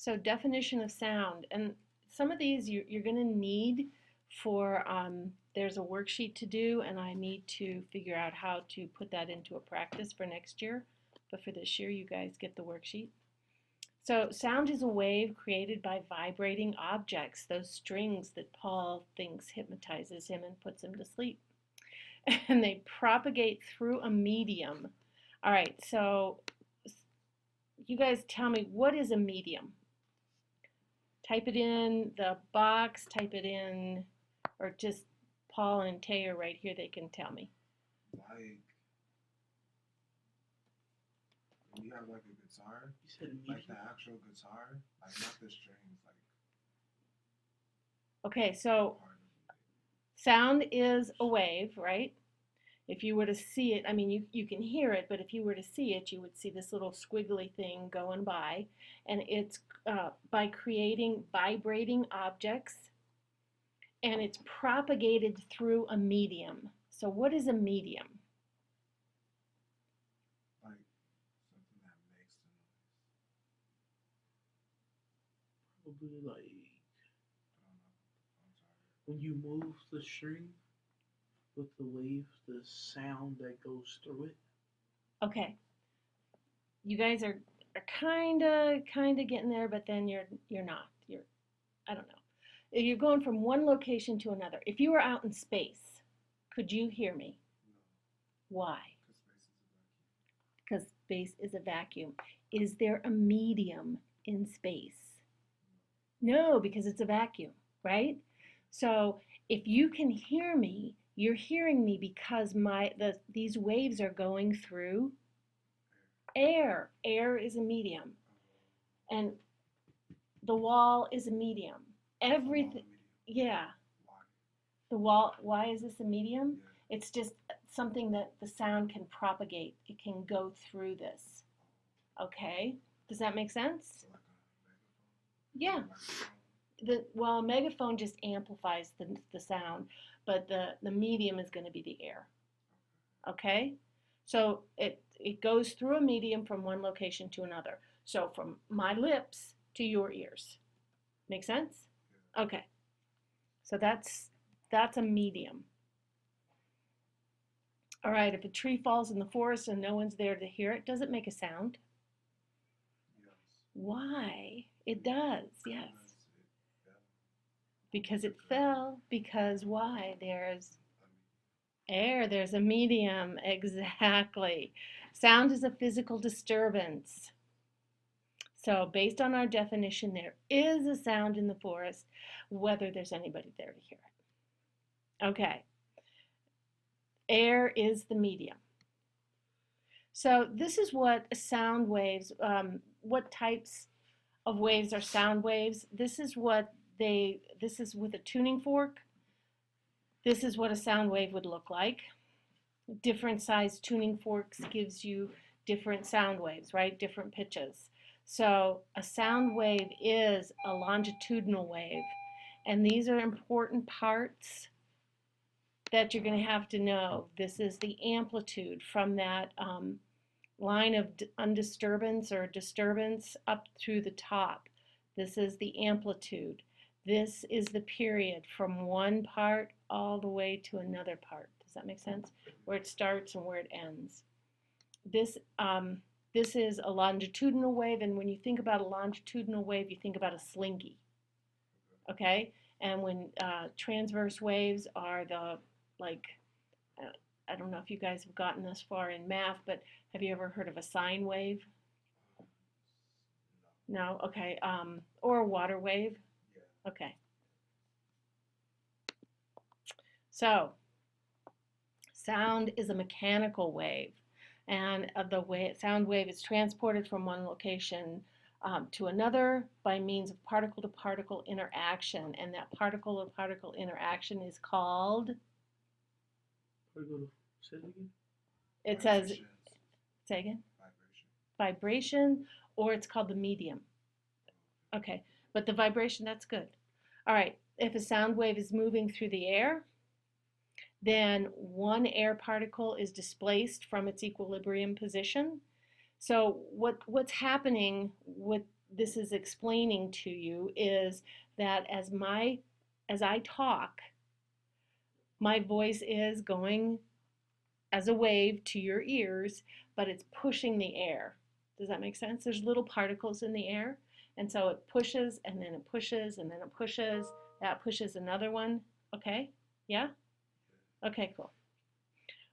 So definition of sound, and some of these you're going to need for, there's a worksheet to do, and I need to figure out how to put that into a practice for next year. But for this year, you guys get the worksheet. So sound is a wave created by vibrating objects, those strings that Paul thinks hypnotizes him and puts him to sleep. And they propagate through a medium. All right, so you guys tell me, what is a medium? Type it in the box, type it in, or just Paul and Tay are right here, they can tell me. Like, when you have like a guitar, You said like medium. the actual guitar, like not the strings, like Okay, so part of it. sound is a wave, right? If you were to see it, I mean, you can hear it, but if you were to see it, you would see this little squiggly thing going by. And it's by creating vibrating objects, and it's propagated through a medium. So what is a medium? Like something that makes the noise. Probably like I don't know. I'm sorry. when you move the string with the wave, the sound that goes through it. Okay, you guys are kind of getting there, but then you're not. I don't know. You're going from one location to another. If you were out in space, could you hear me? No, Why? because space Because space is a vacuum. is a vacuum. Is there a medium in space? No, because it's a vacuum, right? So if you can hear me, you're hearing me because these waves are going through air. Air is a medium, and the wall is a medium. Everything, yeah. Why? The wall. Why is this a medium? Yeah. It's just something that the sound can propagate. It can go through this. Okay? Does that make sense? So like a megaphone. Yeah. Microphone. Well, a megaphone just amplifies the sound, but the medium is going to be the air. Okay? So it goes through a medium from one location to another. So from my lips to your ears. Make sense? Yeah. Okay. So that's a medium. All right, if a tree falls in the forest and no one's there to hear it, does it make a sound? Yes. Why? It does, yes. Because Because it fell. it fell. Because why? There's I mean, air, there's a medium. Exactly. Sound is a physical disturbance. So, based on our definition, there is a sound in the forest, whether there's anybody there to hear it. Okay. Air is the medium. So, this is what sound waves, what types of waves are sound waves. This is with a tuning fork. This is what a sound wave would look like. Different size tuning forks gives you different sound waves, right? Different pitches. So a sound wave is a longitudinal wave. And these are important parts that you're going to have to know. This is the amplitude from that line of undisturbance or disturbance up through the top. This is the amplitude. This is the period from one part all the way to another part. Does that make sense? Where it starts and where it ends. This is a longitudinal wave, and when you think about a longitudinal wave, you think about a slinky. Okay? And when transverse waves are like, uh, I don't know if you guys have gotten this far in math, but have you ever heard of a sine wave? No? Okay. Or a water wave? yeah. Okay. So, sound is a mechanical wave, and the sound wave is transported from one location to another by means of particle-to-particle interaction, and that particle-to-particle interaction is called, Say it again. it says, Vibrations. say again, Vibration. vibration, or it's called the medium. Okay, but the vibration, that's good. All right, if a sound wave is moving through the air, then one air particle is displaced from its equilibrium position. So what's happening with this is explaining to you is that as I talk, my voice is going as a wave to your ears, but it's pushing the air. Does that make sense? There's little particles in the air, and so it pushes, and then it pushes, and then it pushes. That pushes another one. Okay? Yeah? Okay, cool.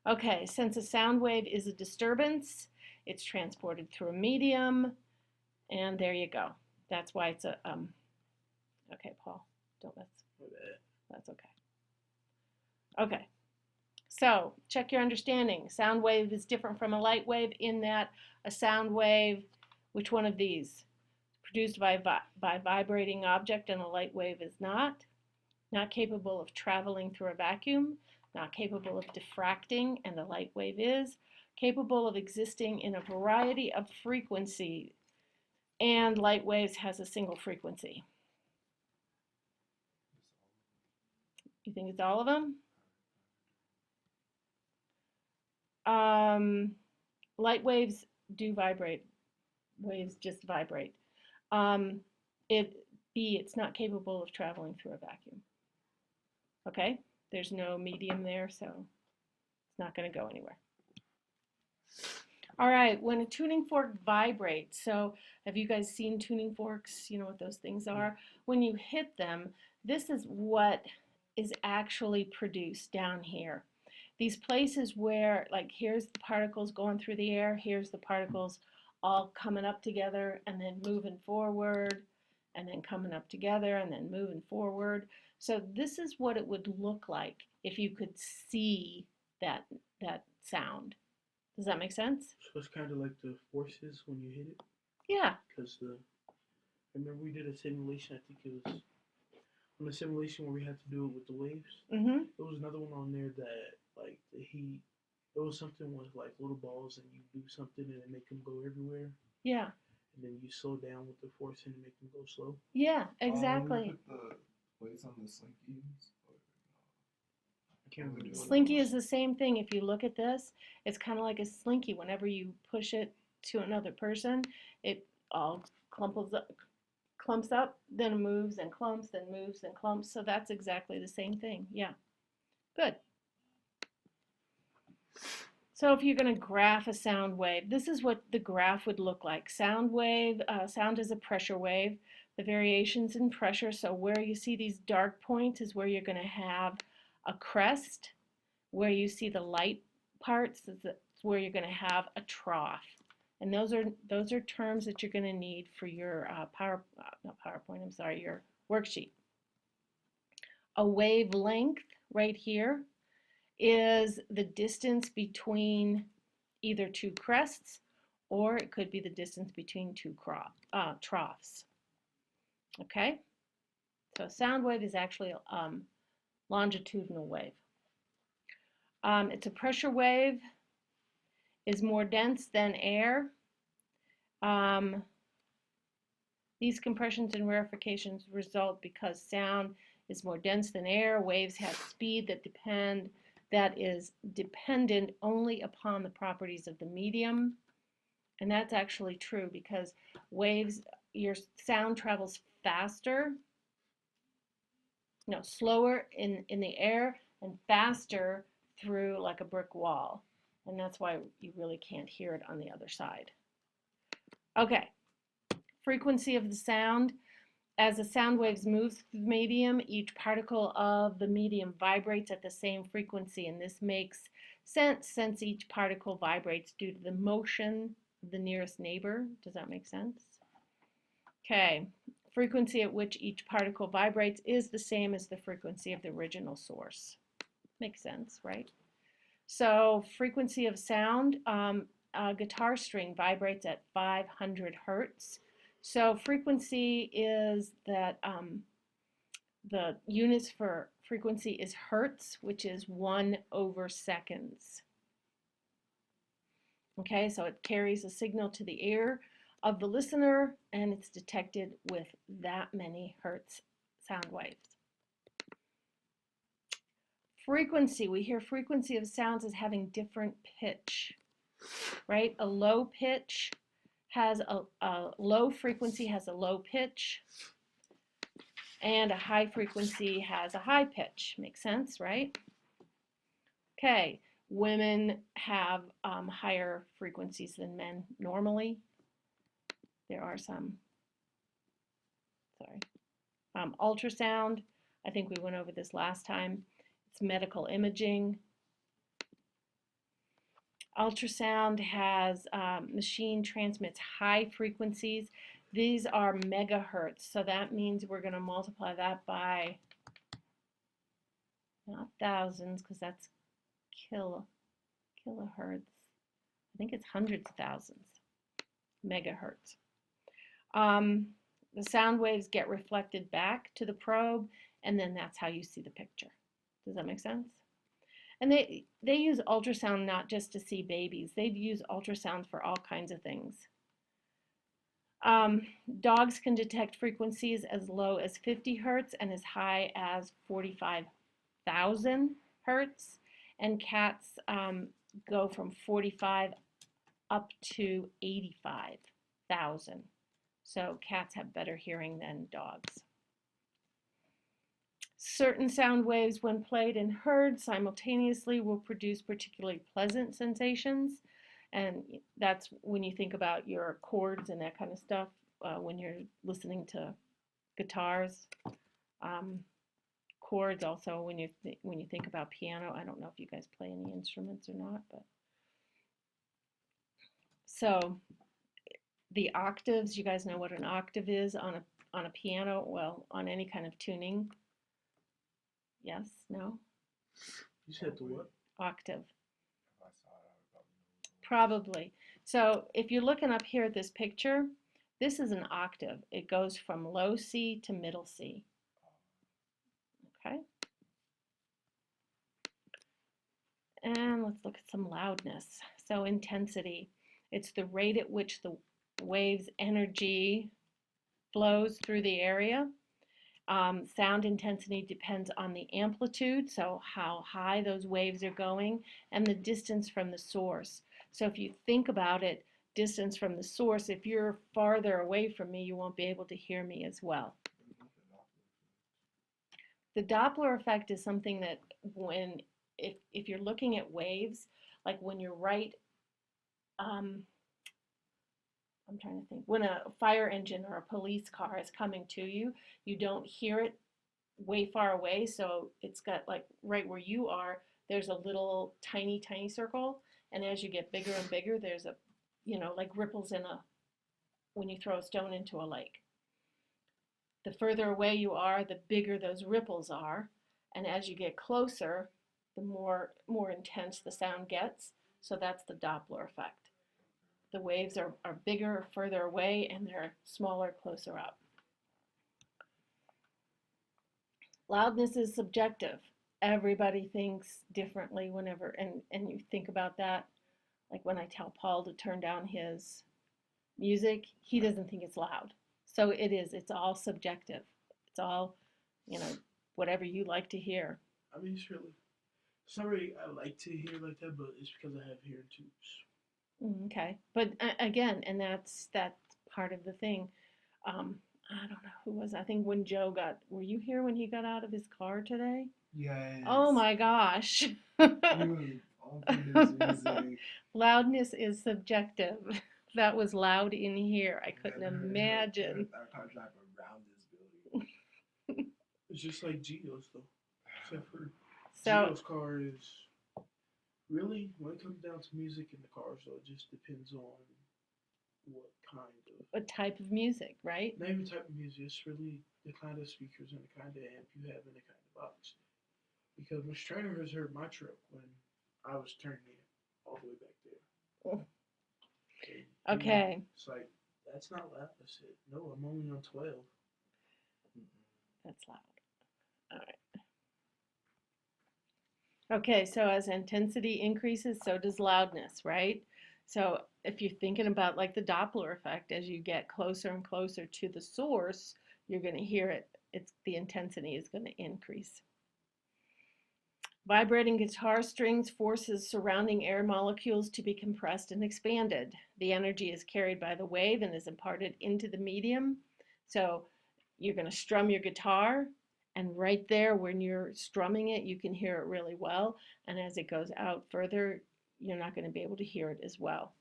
Okay, since a sound wave is a disturbance, it's transported through a medium, and there you go. That's why it's a, okay, Paul, don't mess. That's okay. Okay, so check your understanding. Sound wave is different from a light wave in that a sound wave, which one of these? Produced by vibrating object, and a light wave is not. Not capable of traveling through a vacuum, not capable of diffracting, and the light wave is. Capable of existing in a variety of frequencies, and light waves has a single frequency. You think it's all of them? Light waves do vibrate. Waves just vibrate. It's not capable of traveling through a vacuum. Okay? There's no medium there, so it's not going to go anywhere. All right, when a tuning fork vibrates, so have you guys seen tuning forks? You know what those things are? When you hit them, this is what is actually produced down here. These places where, like, here's the particles going through the air, here's the particles all coming up together and then moving forward, and then coming up together and then moving forward. So this is what it would look like if you could see that sound. Does that make sense? So it's kind of like the forces when you hit it. Yeah. Because I remember we did a simulation. I think it was on the simulation where we had to do it with the waves. Mm-hmm. There was another one on there that like the heat. It was something with like little balls, and you do something and it make them go everywhere. Yeah. And then you slow down with the force and make them go slow. Yeah, exactly. You put the weights on the slinkies? I can't remember. Slinky is the same thing. If you look at this, it's kind of like a slinky. Whenever you push it to another person, it all clumps up, then moves and clumps, then moves and clumps. So that's exactly the same thing. Yeah. Good. So if you're going to graph a sound wave, this is what the graph would look like. Sound wave, sound is a pressure wave. The variations in pressure, so where you see these dark points is where you're going to have a crest. Where you see the light parts is where you're going to have a trough. And those are terms that you're going to need for your your worksheet. A wavelength right here is the distance between either two crests, or it could be the distance between two troughs. Okay? So sound wave is actually a longitudinal wave. It's a pressure wave, is more dense than air. These compressions and rarefications result because sound is more dense than air. Waves have speed that is dependent only upon the properties of the medium. And that's actually true because waves, your sound travels faster, no, slower in the air and faster through like a brick wall. And that's why you really can't hear it on the other side. Okay, frequency of the sound. As the sound waves move through the medium, each particle of the medium vibrates at the same frequency, and this makes sense since each particle vibrates due to the motion of the nearest neighbor. Does that make sense? Okay, frequency at which each particle vibrates is the same as the frequency of the original source. Makes sense, right? So frequency of sound, a guitar string vibrates at 500 hertz. So frequency is that the units for frequency is hertz, which is 1/seconds. Okay, so it carries a signal to the ear of the listener, and it's detected with that many hertz sound waves. Frequency, we hear frequency of sounds as having different pitch, right? A low pitch has a low frequency has a low pitch, and a high frequency has a high pitch. Makes sense, right? Okay, women have higher frequencies than men normally. There are some, sorry. Ultrasound, I think we went over this last time. It's medical imaging. Ultrasound has machine transmits high frequencies. These are megahertz, so that means we're going to multiply that by, not thousands, because that's kilohertz. I think it's hundreds of thousands, megahertz. The sound waves get reflected back to the probe, and then that's how you see the picture. Does that make sense? And they use ultrasound not just to see babies. They use ultrasound for all kinds of things. Dogs can detect frequencies as low as 50 hertz and as high as 45,000 hertz. And cats go from 45 up to 85,000. So cats have better hearing than dogs. Certain sound waves, when played and heard simultaneously, will produce particularly pleasant sensations. And that's when you think about your chords and that kind of stuff, when you're listening to guitars. Chords also, when you think about piano. I don't know if you guys play any instruments or not, but so the octaves, you guys know what an octave is on a piano? Well, on any kind of tuning. Yes? No? You said the what? Octave. If I saw it, I would Probably. So if you're looking up here at this picture, this is an octave. It goes from low C to middle C. Okay? And let's look at some loudness. So intensity. It's the rate at which the wave's energy flows through the area. Sound intensity depends on the amplitude, so how high those waves are going, and the distance from the source. So if you think about it, distance from the source, if you're farther away from me, you won't be able to hear me as well. The Doppler effect is something that if you're looking at waves, like when you're right, I'm trying to think, when a fire engine or a police car is coming to you, you don't hear it way far away, so it's got like right where you are, there's a little tiny circle, and as you get bigger and bigger, there's a, like ripples when you throw a stone into a lake. The further away you are, the bigger those ripples are, and as you get closer, the more intense the sound gets. So that's the Doppler effect. The waves are bigger further away, and they're smaller closer up. Loudness is subjective. Everybody thinks differently whenever, and you think about that. Like when I tell Paul to turn down his music, he doesn't think it's loud. So it's all subjective. It's all, whatever you like to hear. I mean, it's not really I like to hear like that, but it's because I have hearing tubes. Okay, but again, and that's part of the thing. I don't know who was. I think when Joe were you here when he got out of his car today? Yes. Oh my gosh. Loudness is subjective. That was loud in here. I couldn't imagine. Our car drive around this building. It's just like Gio's though. Except for So Gio's car is really, when it comes down to music in the car, so it just depends on what kind of, what type of music, right? not even type of music, it's really the kind of speakers and the kind of amp you have and the kind of box. Because Miss Trainer has heard my truck when I was turning it all the way back there. Okay. It's like, that's not loud. I said, no, I'm only on 12. That's loud. All right. Okay, so as intensity increases, so does loudness, right? So if you're thinking about like the Doppler effect, as you get closer and closer to the source, you're going to hear it. The intensity is going to increase. Vibrating guitar strings forces surrounding air molecules to be compressed and expanded. The energy is carried by the wave and is imparted into the medium. So you're going to strum your guitar, and right there when you're strumming it, you can hear it really well. And as it goes out further, you're not going to be able to hear it as well.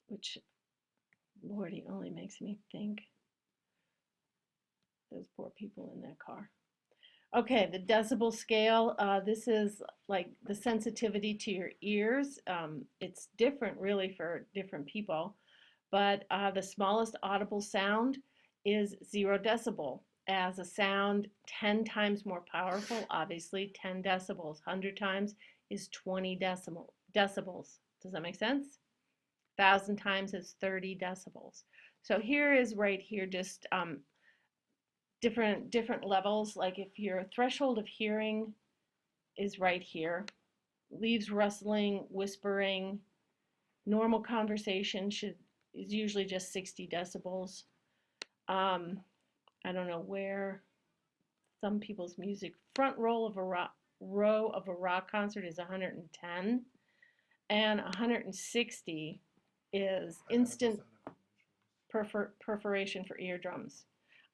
Which, Lordy, only makes me think those poor people in that car. Okay, the decibel scale, this is like the sensitivity to your ears. It's different really for different people, but the smallest audible sound is 0 decibel. As a sound 10 times more powerful, obviously 10 decibels, 100 times is 20 decibels. Does that make sense? 1,000 times is 30 decibels. So here is right here just different levels. Like if your threshold of hearing is right here, leaves rustling, whispering, normal conversation is usually just 60 decibels. I don't know where some people's music, front row of a rock concert is 110, and 160 is instant perforation for eardrums.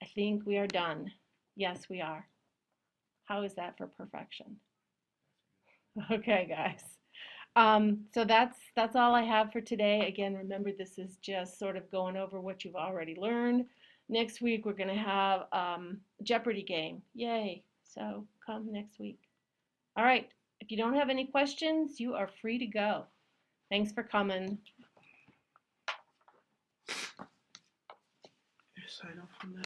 I think we are done. Yes, we are. How is that for perfection? Okay, guys. So that's all I have for today. Again, remember this is just sort of going over what you've already learned. Next week we're going to have Jeopardy game. Yay. So come next week. All right. If you don't have any questions, you are free to go. Thanks for coming. Sign off from that.